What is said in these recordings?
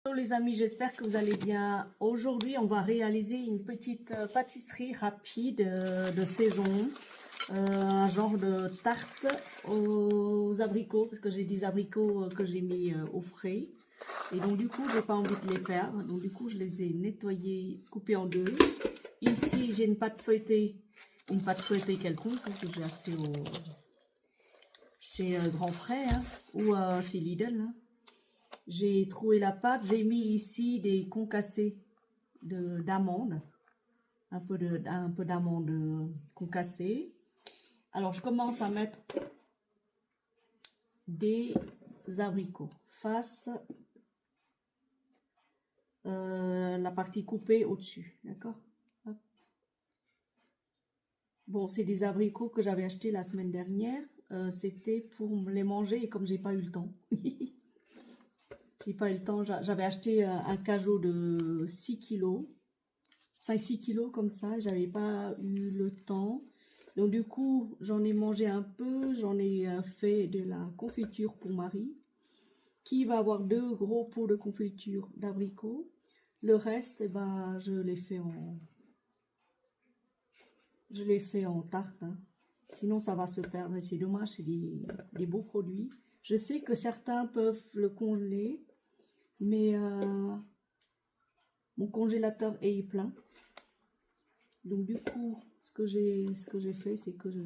Hello les amis, j'espère que vous allez bien. Aujourd'hui, on va réaliser une petite pâtisserie rapide de saison. Un genre de tarte aux abricots, parce que j'ai des abricots que j'ai mis au frais. Et donc du coup, j'ai pas envie de les perdre. Donc du coup, je les ai nettoyés, coupés en deux. Ici, j'ai une pâte feuilletée quelconque que j'ai achetée chez Grand Frais ou chez Lidl. J'ai trouvé la pâte, j'ai mis ici des concassés d'amandes, un peu d'amandes concassées. Alors je commence à mettre des abricots face la partie coupée au-dessus, d'accord? Bon, c'est des abricots que j'avais achetés la semaine dernière. C'était pour les manger et comme j'ai pas eu le temps. J'ai pas eu le temps, j'avais acheté un cajot de 6 kilos, 5-6 kilos comme ça, j'avais pas eu le temps. Donc du coup, j'en ai mangé un peu, j'en ai fait de la confiture pour Marie, qui va avoir 2 gros pots de confiture d'abricots. Le reste, bah, je l'ai fait en tarte. Sinon, ça va se perdre et c'est dommage, c'est des beaux produits. Je sais que certains peuvent le congeler, mais mon congélateur est plein. Donc du coup, ce que j'ai fait, c'est que je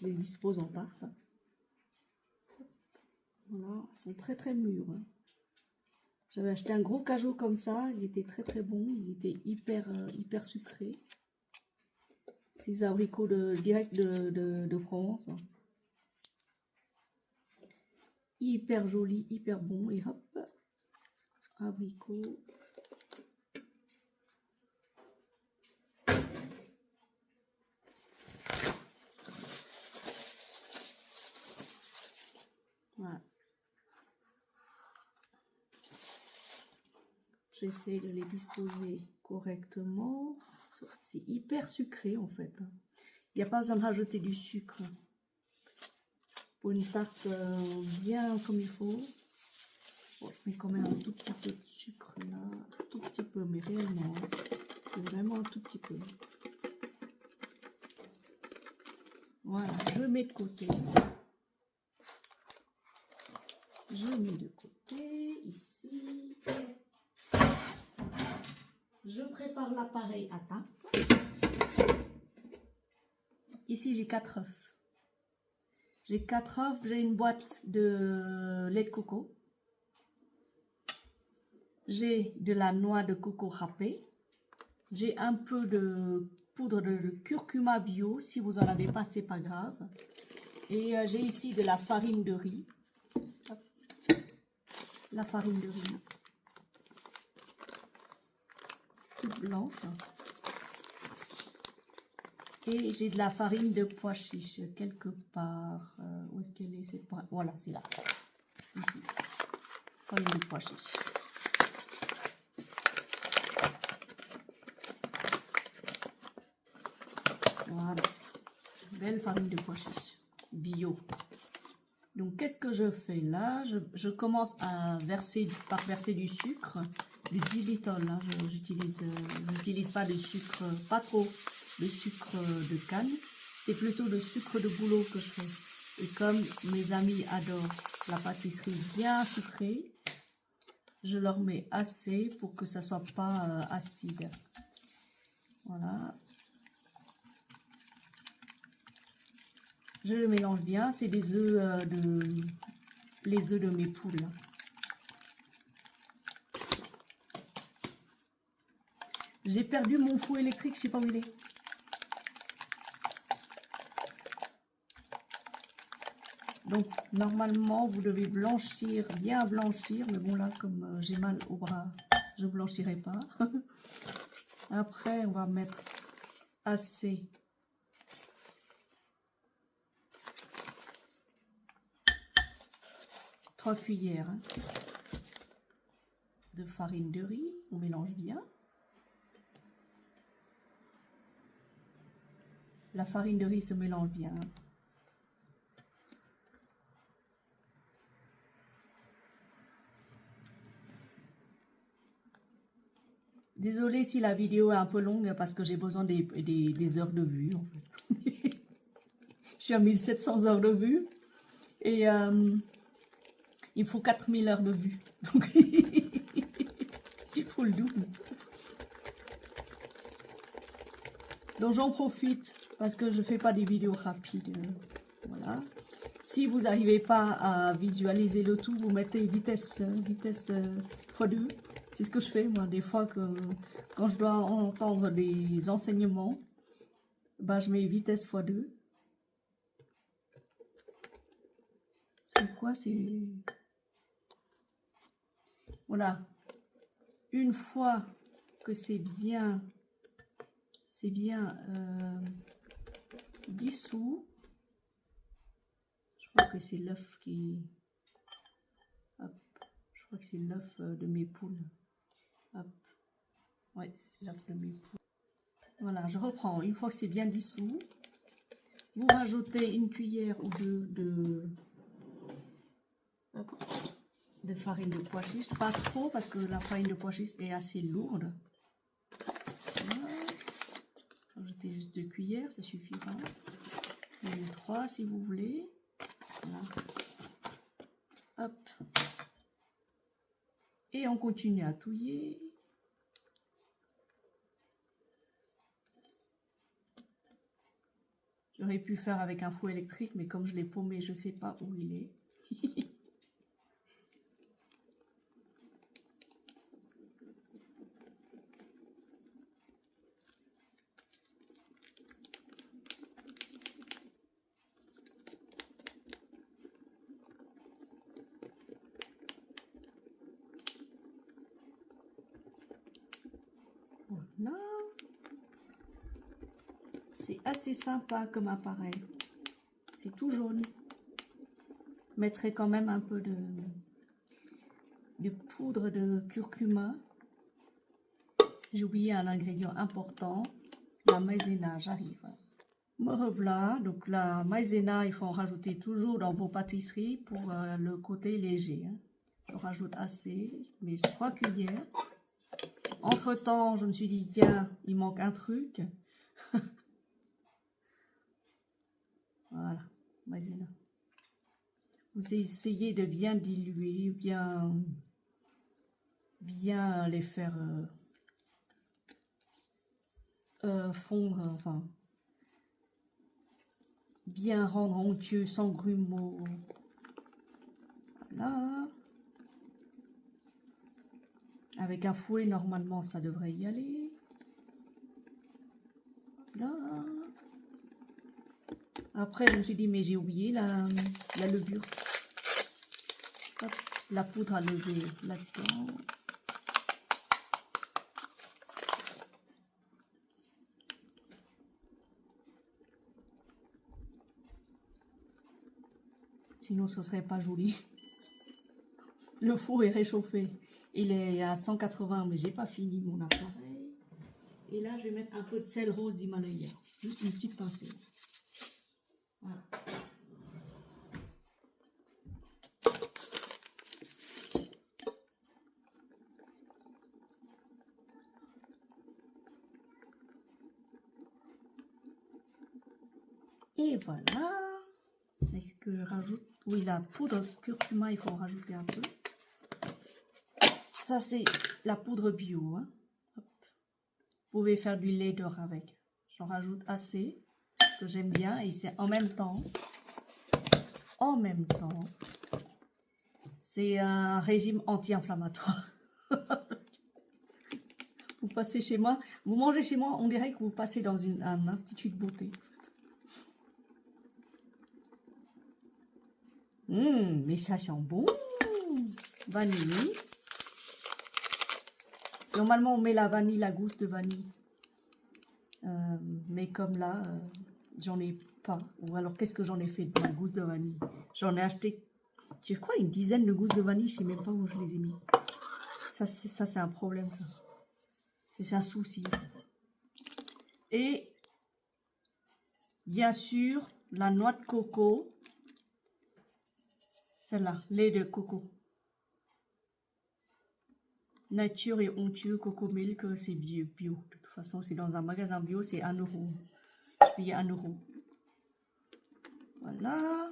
les dispose en tarte. Voilà, ils sont très très mûrs. J'avais acheté un gros cajot comme ça, ils étaient très très bons, ils étaient hyper sucrés. Ces abricots direct de Provence. Hyper jolis, hyper bons. Et hop, abricots. Voilà. J'essaie de les disposer correctement. C'est hyper sucré en fait. Il n'y a pas besoin de rajouter du sucre. Pour une tarte bien comme il faut. Bon, je mets quand même un tout petit peu de sucre là. Un tout petit peu, mais réellement. Vraiment un tout petit peu. Voilà, je mets de côté. Je mets de côté, ici. Je prépare l'appareil à tarte. Ici, j'ai 4 œufs. J'ai 4 œufs, j'ai une boîte de lait de coco. J'ai de la noix de coco râpée. J'ai un peu de poudre de curcuma bio. Si vous n'en avez pas, c'est pas grave. Et j'ai ici de la farine de riz. Hop. La farine de riz. Toute blanche. Et j'ai de la farine de pois chiche quelque part. Où est-ce qu'elle est cette pois? Voilà, c'est là. Ici. Farine de pois chiche. Voilà. Belle farine de pois chiche. Bio. Donc, qu'est-ce que je fais là? Je commence à verser du sucre, du xylitol. Hein. J'utilise pas de sucre, pas trop de sucre de canne. C'est plutôt de sucre de bouleau que je fais. Et comme mes amis adorent la pâtisserie bien sucrée, je leur mets assez pour que ça soit pas acide. Voilà. Je le mélange bien. C'est des œufs les œufs de mes poules. J'ai perdu mon four électrique, je sais pas où il est. Donc normalement vous devez blanchir, bien blanchir, mais bon là comme j'ai mal au bras, je blanchirai pas. Après on va mettre assez trois cuillères de farine de riz, on mélange bien. La farine de riz se mélange bien. Désolée si la vidéo est un peu longue parce que j'ai besoin des heures de vue en fait. Je suis à 1700 heures de vue et il faut 4000 heures de vue. Donc il faut le double. Donc j'en profite parce que je ne fais pas des vidéos rapides. Voilà. Si vous n'arrivez pas à visualiser le tout, vous mettez vitesse x2. C'est ce que je fais moi des fois quand je dois entendre des enseignements. Bah, je mets vitesse x2. C'est quoi? C'est... Voilà. Une fois que c'est bien dissous, je crois que c'est l'œuf qui... Hop. Je crois que c'est l'œuf de mes poules. Hop. Ouais, c'est l'œuf de mes poules. Voilà, je reprends. Une fois que c'est bien dissous, vous rajoutez une cuillère ou deux de farine de pois chiche. Pas trop parce que la farine de pois chiche est assez lourde. Voilà. Rajoutez juste 2 cuillères, ça suffira. Et 3 si vous voulez. Voilà. Hop. Et on continue à touiller. J'aurais pu faire avec un fouet électrique, mais comme je l'ai paumé, je ne sais pas où il est. Voilà. C'est assez sympa comme appareil. C'est tout jaune. Je mettrai quand même un peu de poudre de curcuma. J'ai oublié un ingrédient important, la maïzena, j'arrive. Me revoilà, donc la maïzena, il faut en rajouter toujours dans vos pâtisseries pour le côté léger. Hein. Je rajoute assez, mais 3 cuillères. Entre temps, je me suis dit, tiens, il manque un truc. Voilà, maïzena. Vous essayez de bien diluer, bien les faire fondre, enfin, bien rendre onctueux sans grumeaux. Voilà. Avec un fouet, normalement, ça devrait y aller. Là. Après, je me suis dit, mais j'ai oublié la levure. Hop, la poudre à lever là-dedans. Sinon, ce serait pas joli. Le four est réchauffé. Il est à 180, mais j'ai pas fini mon appareil. Et là, je vais mettre un peu de sel rose d'Himalaya. Juste une petite pincée. Voilà. Et voilà. Est-ce que je rajoute? Oui, la poudre curcuma, il faut en rajouter un peu. Ça, c'est la poudre bio. Hein. Vous pouvez faire du lait d'or avec. J'en rajoute assez, que j'aime bien. Et c'est en même temps, c'est un régime anti-inflammatoire. Vous passez chez moi, vous mangez chez moi, on dirait que vous passez dans un institut de beauté. Mais ça sent bon. Vanille. Normalement, on met la vanille, la gousse de vanille. Mais comme là, j'en ai pas. Ou alors, qu'est-ce que j'en ai fait de ma gousse de vanille? J'en ai acheté, je crois, une dizaine de gousses de vanille. Je ne sais même pas où je les ai mis. Ça, c'est un problème, ça. C'est un souci. Et, bien sûr, la noix de coco. Celle-là, lait de coco. Nature et onctueux Coco Milk, c'est bio. De toute façon, c'est dans un magasin bio, c'est 1 euro. Je paye 1 euro. Voilà.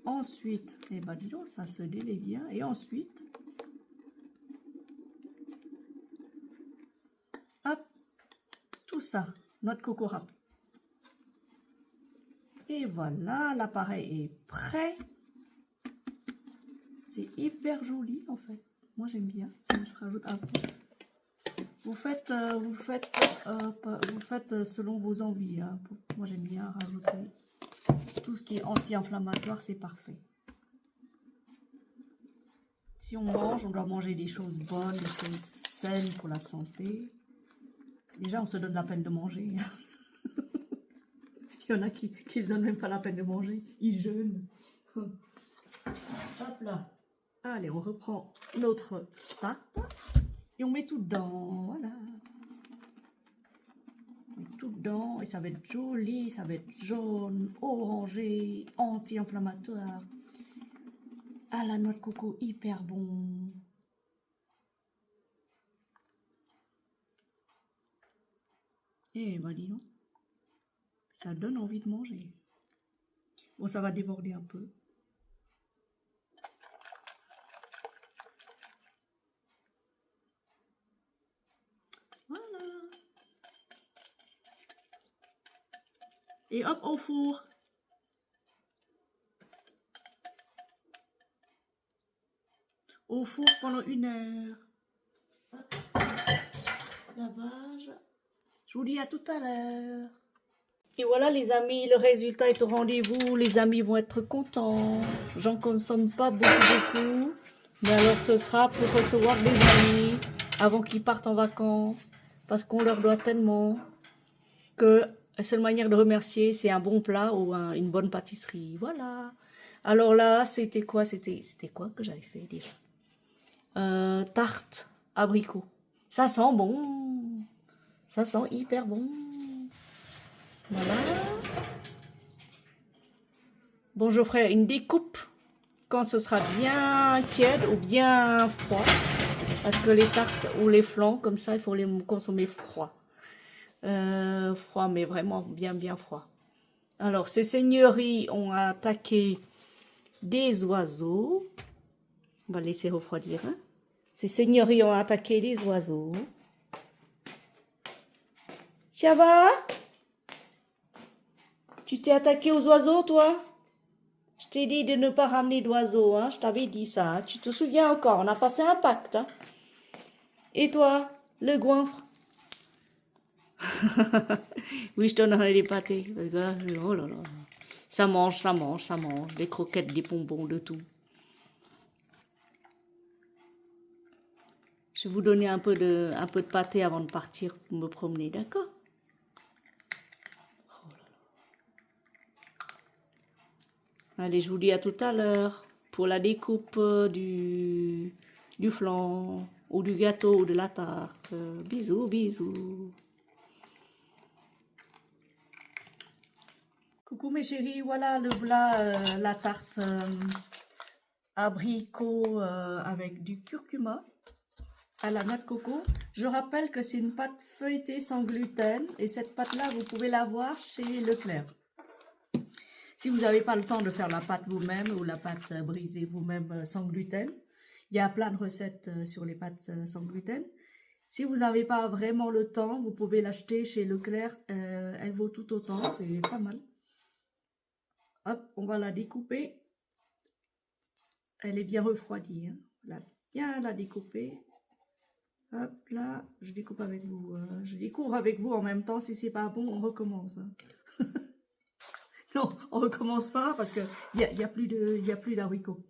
Ensuite, eh ben dis donc, ça se délaie bien. Et ensuite, hop, tout ça, notre coco râpe. Et voilà, l'appareil est prêt. C'est hyper joli en fait. Moi j'aime bien. Tiens, je rajoute un peu. Vous faites selon vos envies. Hein. Moi j'aime bien rajouter tout ce qui est anti-inflammatoire, c'est parfait. Si on mange, on doit manger des choses bonnes, des choses saines pour la santé. Déjà, on se donne la peine de manger. Il y en a qui ne se donnent même pas la peine de manger. Ils jeûnent. Hop là. Allez, on reprend notre tarte. Et on met tout dedans. Voilà. On met tout dedans. Et ça va être joli. Ça va être jaune, orangé, anti-inflammatoire. À la noix de coco, hyper bon. Eh ben dis donc. Ça donne envie de manger. Bon, ça va déborder un peu. Voilà. Et hop, au four. Au four pendant 1 heure. Hop. Lavage. Je vous dis à tout à l'heure. Et voilà les amis, le résultat est au rendez-vous. Les amis vont être contents. J'en consomme pas beaucoup. Mais alors ce sera pour recevoir des amis avant qu'ils partent en vacances. Parce qu'on leur doit tellement que la seule manière de remercier, c'est un bon plat ou une bonne pâtisserie. Voilà. Alors là, c'était quoi? C'était quoi que j'avais fait déjà? Tarte abricot. Ça sent bon. Ça sent hyper bon. Voilà. Bon, je ferai une découpe quand ce sera bien tiède ou bien froid. Parce que les tartes ou les flancs, comme ça, il faut les consommer froid. Froid, mais vraiment bien froid. Alors, ces seigneuries ont attaqué des oiseaux. On va laisser refroidir. Hein. Ces seigneuries ont attaqué des oiseaux. Ça va? Tu t'es attaqué aux oiseaux, toi? Je t'ai dit de ne pas ramener d'oiseaux, hein? Je t'avais dit ça. Hein? Tu te souviens encore? On a passé un pacte. Hein? Et toi, le goinfre? Oui, je te donnerai des pâtés. Oh là là. Ça mange. Des croquettes, des bonbons, de tout. Je vais vous donner un peu de pâté avant de partir pour me promener, d'accord? Oh là là. Allez, je vous dis à tout à l'heure pour la découpe du flan ou du gâteau ou de la tarte. Bisous. Coucou mes chéris, voilà la tarte abricot avec du curcuma à la noix de coco. Je rappelle que c'est une pâte feuilletée sans gluten et cette pâte-là, vous pouvez l'avoir chez Leclerc. Si vous n'avez pas le temps de faire la pâte vous-même ou la pâte brisée vous-même sans gluten, il y a plein de recettes sur les pâtes sans gluten. Si vous n'avez pas vraiment le temps, vous pouvez l'acheter chez Leclerc. Elle vaut tout autant, c'est pas mal. Hop, on va la découper. Elle est bien refroidie. Hein. Voilà, bien la découper. Hop là, je découpe avec vous. Je découvre avec vous en même temps. Si c'est pas bon, on recommence. Hein. Non, on recommence pas parce que y a plus d'abricots.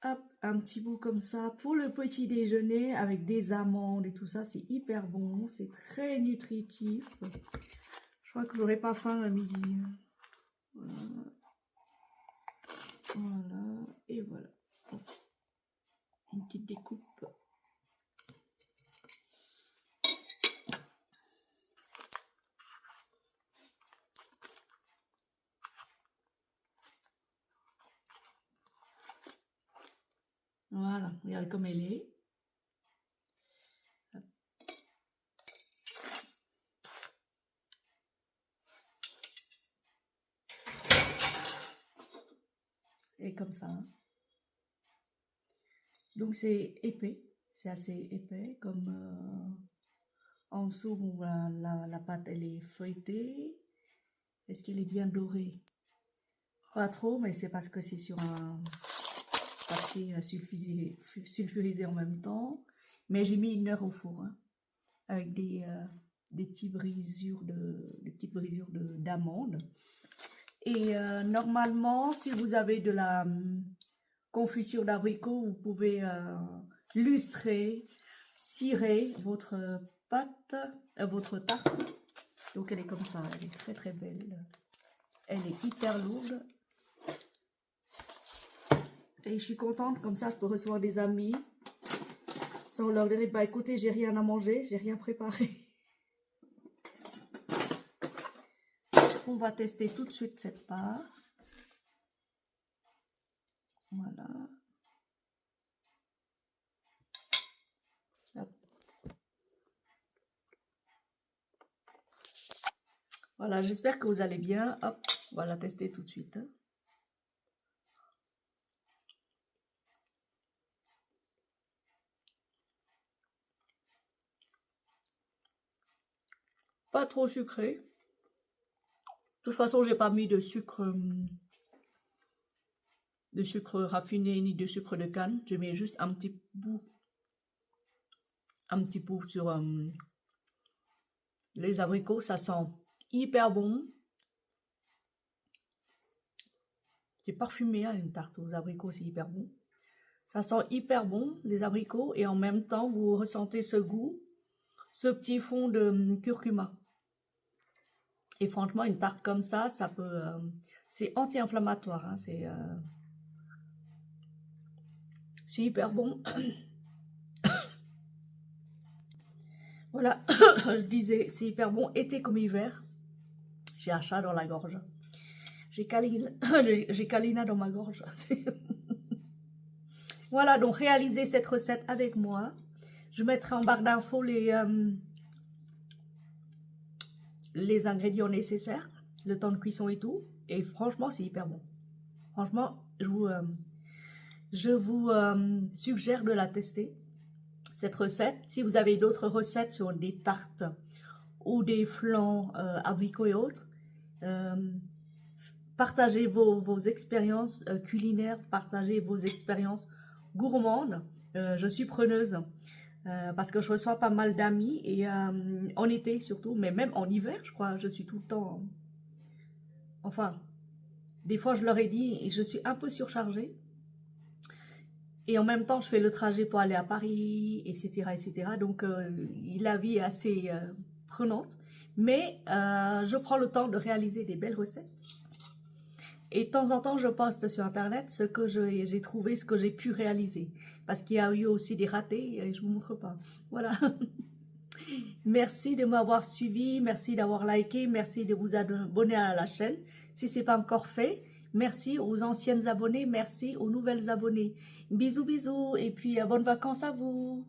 Hop, un petit bout comme ça pour le petit déjeuner avec des amandes et tout ça. C'est hyper bon. C'est très nutritif. Je crois que j'aurai pas faim à midi. Voilà, et voilà. Une petite découpe. Voilà, regardez comme elle est. Et comme ça. Hein. Donc c'est épais, c'est assez épais. Comme en dessous, bon, la pâte elle est feuilletée. Est-ce qu'elle est bien dorée? Pas trop, mais c'est parce que c'est sur un papier sulfurisé en même temps. Mais j'ai mis 1 heure au four, hein, avec des petites brisures d'amandes. Et normalement, si vous avez de la confiture d'abricot, vous pouvez lustrer, cirer votre pâte, votre tarte. Donc elle est comme ça, elle est très très belle. Elle est hyper lourde. Et je suis contente, comme ça je peux recevoir des amis sans leur dire, bah écoutez, j'ai rien à manger, j'ai rien préparé. On va tester tout de suite cette part. Voilà. Hop. Voilà, j'espère que vous allez bien. Hop, on va la tester tout de suite. Hein. Pas trop sucré. De toute façon, j'ai pas mis de sucre raffiné ni de sucre de canne. Je mets juste un petit bout sur les abricots. Ça sent hyper bon. C'est parfumé, hein, une tarte aux abricots, c'est hyper bon. Ça sent hyper bon, les abricots, et en même temps, vous ressentez ce goût, ce petit fond de curcuma. Et franchement, une tarte comme ça peut... c'est anti-inflammatoire, hein, c'est hyper bon. Voilà, je disais, c'est hyper bon, été comme hiver. J'ai un chat dans la gorge. J'ai Kalina dans ma gorge. Voilà, donc réalisez cette recette avec moi. Je mettrai en barre d'infos les ingrédients nécessaires, le temps de cuisson et tout. Et franchement, c'est hyper bon. Franchement, je vous suggère de la tester, cette recette. Si vous avez d'autres recettes sur des tartes ou des flans abricots et autres, partagez vos expériences culinaires, partagez vos expériences gourmandes. Je suis preneuse parce que je reçois pas mal d'amis et en été surtout, mais même en hiver, je crois, je suis tout le temps... Enfin, des fois je leur ai dit, je suis un peu surchargée. Et en même temps, je fais le trajet pour aller à Paris, etc. etc. Donc, la vie est assez prenante. Mais je prends le temps de réaliser des belles recettes. Et de temps en temps, je poste sur Internet ce que j'ai trouvé, ce que j'ai pu réaliser. Parce qu'il y a eu aussi des ratés et je ne vous montre pas. Voilà. Merci de m'avoir suivi, merci d'avoir liké, merci de vous abonner à la chaîne. Si ce n'est pas encore fait, merci aux anciennes abonnées, merci aux nouvelles abonnées. Bisous, bisous et puis bonnes vacances à vous.